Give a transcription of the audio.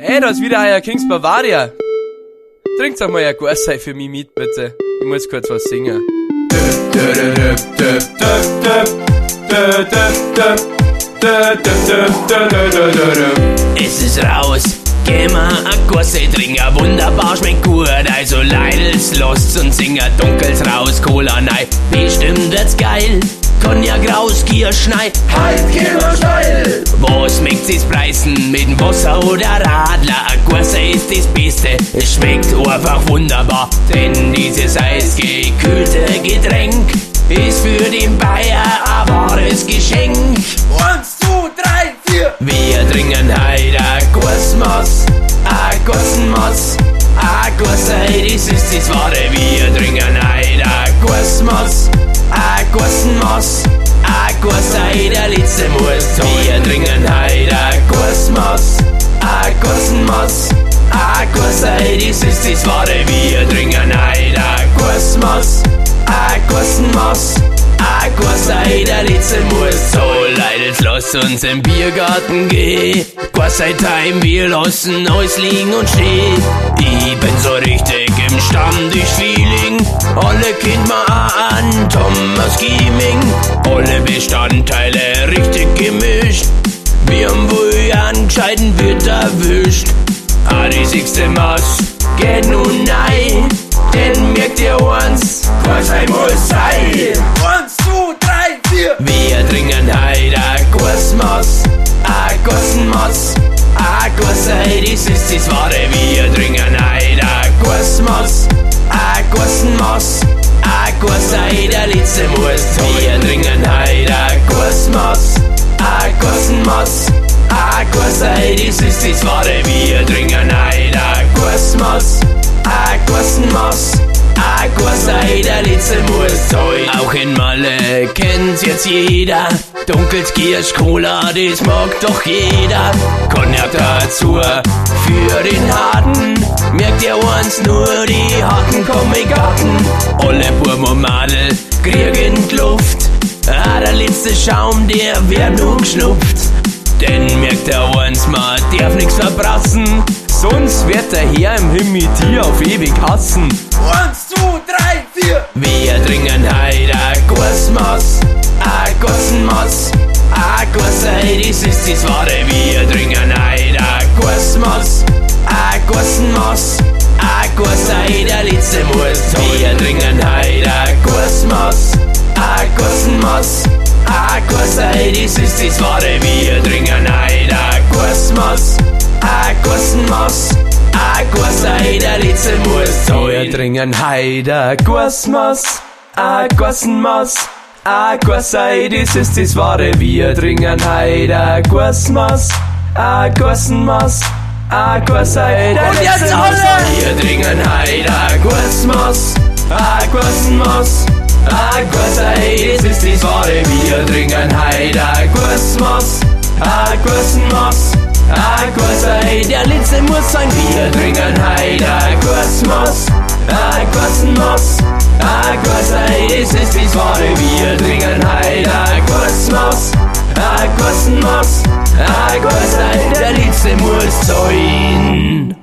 Hey, da ist wieder euer Kings Bavaria. Trinkt doch mal ein Gorsei für mich mit, bitte. Ich muss kurz was singen. Es ist raus, geh mal ein Gorsei trinken, wunderbar, schmeckt gut. Also Leidels, lasst's und singen, dunkels raus, Cola nein, bestimmt wird's geil. Cognac raus, Kirschnei, halt, geh mal steil. Was möcht's es preisen, mit dem Wasser oder Radler? Ein Gorsei ist das Beste, es schmeckt einfach wunderbar. Denn dieses eisgekühlte Getränk ist für den Bayer ein wahres Geschenk. 1, 2, 3, 4. Wir trinken heute ein Gorsmaß, ein Gossenmaß, ein Gorsei, das ist das Wahre. Wir trinken heute ein Gorsmaß, ein Gossenmaß, ein Gorsei, der letzte muss sein. Wir trinken heute ein Gorsmaß, ein Gossenmaß, ein Gorsei, das ist das Wahre. Wir trinken heute ein Gorsmaß, ein Gossenmaß, ein Gorsei, der letzte muss sein. Leute, jetzt lasst uns im Biergarten gehen. Gorsei-Time, wir lassen alles liegen und stehen. Ich bin so richtig im Stammtisch-Feeling. Alle kennt man auch an Thomas Gieming. Alle Bestandteile richtig gemischt. Wir haben wohl einen gescheiten Wirt erwischt. Die 6. Maß geht nun nein. Denn merkt ihr uns, Gorsei muss sein. 1, 2, 3, 4. Wir trinken heute ein Gorsmaß, ein Gossenmaß, ein Gorsei, das ist das Wahre. Wir trinken heute ein Gorsmaß, ein Gossenmaß, ein Gorsei, der letzte muss sein. Wir trinken heute ein Gorsmaß, ein Gossenmaß, ein Gorsei, das ist das Wahre. Wir trinken heute ein Gorsmaß, ein Gossenmaß, ein Gorsei, der letzte muss sein. Auch in Malle kennt's jetzt jeder. Dunkels Kirsch, Cola, das mag doch jeder. Cognac dazu für den Harten. Merkt ihr uns nur, die harten Comic-Garten. Alle Burm und Madel kriegen Luft. Der letzte Schaum, der wird nur geschnupft. Denn merkt er uns, man darf nix verbrassen. Sonst wird der Herr im Himmel dir auf ewig hassen. 1, 2, 3, 4. Wir trinken heute ein Gorsmaß, ein Gossenmaß, ein Gorsei, das ist das Wahre. Wir trinken heute ein Gorsmaß, ein Gossenmaß, ein Gorsei, der letzte muss sein. Wir trinken heute ein Gorsmaß, ein Gossenmaß, ein Gorsei, das ist das Wahre. Wir trinken heute ein Gorsmaß, ein Gossenmaß, ein Gorsei, der letzte muss sein. Wir trinken heute ein Gorsmaß, ein Gossenmaß, ein Gorsei, das ist das Wahre. Wir trinken heute ein Gorsmaß, ein Gossenmaß, ein Gorsei, der Und jetzt letzte alle! muss sein. Wir trinken heute ein Gorsmaß, Ein Gossenmaß, ein Gorsei, das ist das Wahre. Wir trinken heute ein Gorsmaß, ein Gossenmaß, ein Gorsei, der letzte muss sein. Wir trinken heute ein Gorsmaß, ein Gossenmaß, ein Gorsei, das ist das Wahre. Wir trinken heute ein Gorsmaß, ein Gossenmaß, ein Gorsei, der letzte muss sein.